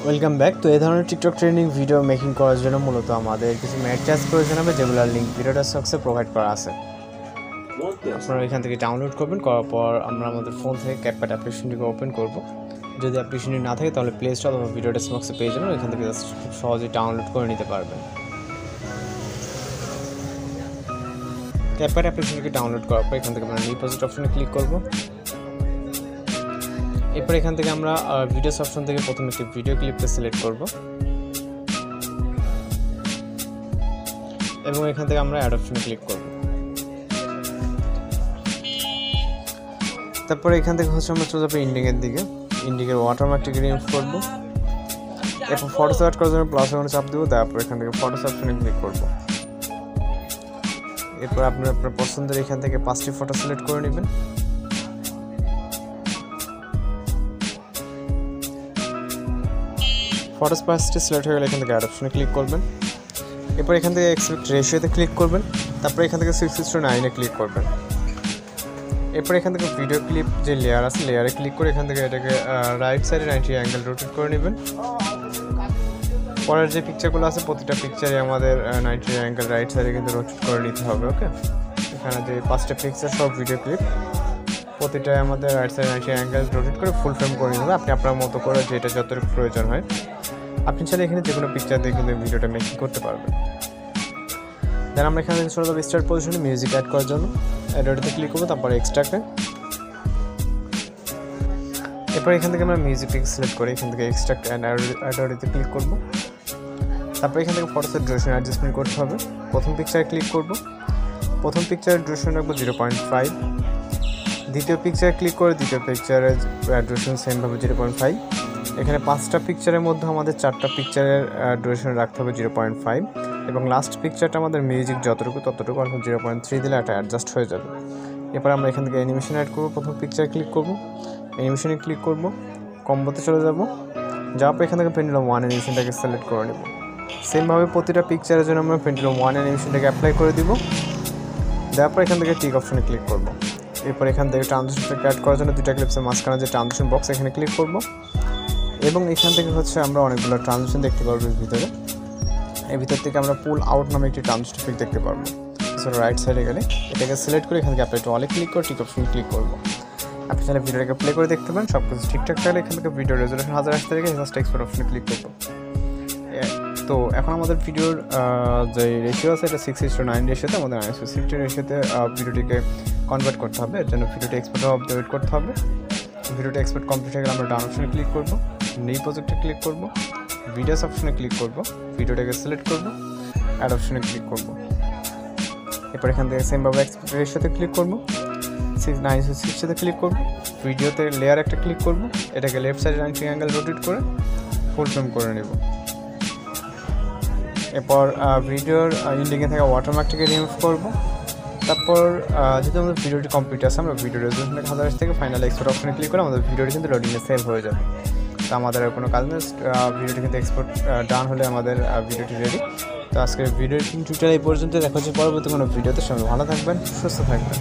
Welcome back. তো এই ধরনের টিকটক ট্রেন্ডিং ভিডিও মেকিং করার জন্য মূলত আমাদের কিছু ম্যাট চার্জ প্রয়োজন হবে, যেগুলোর লিঙ্ক ভিডিওটা সক্সে প্রোভাইড করা আছে। আপনারা এখান থেকে ডাউনলোড করবেন, করার পর আমরা আমাদের ফোন থেকে ক্যাপকাট অ্যাপ্লিকেশনটিকে ওপেন করব। যদি অ্যাপ্লিকেশনটি না থাকে তাহলে প্লে স্টোর অথবা ভিডিওটা সক্সে পেয়ে যাবেন, এখান থেকে খুব সহজেই ডাউনলোড করে নিতে পারবেন। ক্যাপকাট অ্যাপ্লিকেশনটিকে ডাউনলোড করার পর এখান থেকে আমরা নিউ প্রজেক্ট অপশনে ক্লিক করব। এরপর এখান থেকে আমরা ভিডিওস অপশন থেকে প্রথমে একটি ভিডিও ক্লিপকে সিলেক্ট করব এবং এখান থেকে আমরা অ্যাড অপশনে ক্লিক করব। তারপরে এখান থেকে আমরা চলে যাবো ইন্ডিংয়ের দিকে। ইন্ডিংয়ের ওয়াটারমার্কটিকে রিমুভ করব। এরপর ফটো সিলেক্ট করার জন্য প্লাস আইকনে চাপ দেবো, তারপর এখান থেকে ফটোস অপশনে ক্লিক করব। এরপর আপনার পছন্দের এখান থেকে 5টি ফটো সিলেক্ট করে নেবেন। ফটোস 5টি সিলেক্ট হয়ে গেলে এখান থেকে অ্যাড অপশনে ক্লিক করবেন। এরপর এখান থেকে এক্সপেক্ট রেশিওতে ক্লিক করবেন। তারপর এখান থেকে 6:9 ক্লিক করবেন। এরপর এখান থেকে ভিডিও ক্লিপ যে লেয়ার আছে, লেয়ারে ক্লিক করে এখান থেকে এটাকে রাইট সাইডে 90 অ্যাঙ্গেল রোটেট করে নেবেন। পরের যে পিকচারগুলো আছে প্রতিটা পিকচারে আমাদের 90 অ্যাঙ্গেল রাইট সাইডে কিন্তু রোটেট করে নিতে হবে। ওকে, এখানে যে 5টা পিকচার সব ভিডিও ক্লিপ প্রতিটাই আমাদের রাইট সাইড 90 অ্যাঙ্গেল রোটেট করে ফুল ফ্রেম করে নিতে হবে। আপনি আপনার মতো করে যেটা যতটুকু প্রয়োজন হয় আপনি চাইলে এখানে যে কোনো পিকচার দিয়ে কিন্তু ভিডিওটা মেকিং করতে পারবেন। দেন আমরা এখানে চলে যাবো স্টার্ট পজিশনে মিউজিক অ্যাড করার জন্য। অ্যাডতে ক্লিক করবো, তারপরে এক্সট্রাক্টে। এরপর এখান থেকে আমরা মিউজিক সিলেক্ট করে এখান থেকে এক্সট্রাক্ট অ্যান্ড অ্যাডতে ক্লিক করবো। তারপর এখান থেকে ফটোসের ডিউরেশন অ্যাডজাস্টমেন্ট করতে হবে। প্রথম পিকচারে ক্লিক করব। প্রথম পিকচারের ডিউরেশন রাখবো 0.5। দ্বিতীয় পিকচারে ক্লিক করে দ্বিতীয় পিকচারের ডিউরেশন সেমভাবে 0.5। এখানে 5টা পিকচারের মধ্যে আমাদের 4টা পিকচারের ডিউরেশন রাখতে হবে 0.5 এবং লাস্ট পিকচারটা আমাদের মিউজিক যতটুকু ততটুকু অর্থাৎ 0.3 দিলে এটা অ্যাডজাস্ট হয়ে যাবে। এরপর আমরা এখান থেকে অ্যানিমেশন অ্যাড করবো। প্রথম পিকচারে ক্লিক করব, অ্যানিমেশনে ক্লিক করব, কম্বোতে চলে যাব। যাওয়ার পর এখান থেকে পেন্ডুলাম 1 অ্যানিমেশনটাকে সিলেক্ট করে নেব। সেমভাবে প্রতিটা পিকচারের জন্য আমরা পেন্ডুলাম 1 অ্যানিমেশনটাকে অ্যাপ্লাই করে দিব। দেওয়ার পর এখান থেকে টিক অপশনে ক্লিক করব। এরপর এখান থেকে ট্রানজিশনটাকে অ্যাড করার জন্য দুইটা ক্লিপসের মাঝখানে যে ট্রানজিশন বক্স এখানে ক্লিক করব এবং এখান থেকে আমরা অনেকগুলো ট্রানজিশন দেখতে পারবো। এর ভিতরে এর ভিতর থেকে আমরা পুল আউট নামে একটি ট্রানজিশন ইফেক্ট দেখতে পারবো। রাইট সাইডে গেলে এটাকে সিলেক্ট করে এখান থেকে অ্যাপ্লাই টু অলে ক্লিক করে টিক অপশনে ক্লিক করব। আপনি চাইলে ভিডিওটাকে প্লে করে দেখতে পারেন। সব কিছু ঠিকঠাক থাকলে এখান থেকে ভিডিও রেজুলেশন 1000 আসতে থেকে জাস্ট এক্সপোর্ট অপশনে ক্লিক করব। তো এখন আমাদের ভিডিওর যে রেশিও আছে এটা 6:9 রেশিওতে আমাদের 9:60 রেশিওতে ভিডিওটিকে কনভার্ট করতে হবে। এর জন্য ভিডিওটি এক্সপোর্ট হওয়া অবধি ওয়েট করতে হবে। ভিডিওটি এক্সপোর্ট কমপ্লিট হয়ে গেলে আমরা ডাউন অপশনে ক্লিক করব, নিউ প্রজেক্টে ক্লিক করব, ভিডিওস অপশনে ক্লিক করব, ভিডিওটাকে সিলেক্ট করব, অ্যাড অপশনে ক্লিক করব। এরপর এখান থেকে সেমভাবে এক্সপোর্ট রেশিওতে ক্লিক করব, 9:60 ক্লিক করব, ভিডিওতে লেয়ার একটা ক্লিক করব, এটাকে লেফট সাইডে 90 অ্যাঙ্গেল রোটেট করে ফুল ফ্রেম করে নেব। এরপর ভিডিওর ইন্ডিংয়ে থাকা ওয়াটারমার্কটিকে রিমুভ করব। তারপর যেহেতু আমাদের ভিডিওটি কমপ্লিট আছে আমরা ভিডিও রেজুলেশনটা 1000 থেকে ফাইনাল এক্সপোর্ট অপশনে ক্লিক করে আমাদের ভিডিওটি কিন্তু লোডিংয়ে সেভ হয়ে যাবে। তো আমাদের আর কোনো কাজ নেই, ভিডিওটি কিন্তু এক্সপোর্ট ডান হলে আমাদের ভিডিওটি রেডি। তো আজকের ভিডিওর টিউটোরিয়াল এই পর্যন্ত। দেখা হচ্ছে পরবর্তী কোনো ভিডিওতে। সবাই ভালো থাকবেন, সুস্থ থাকবেন।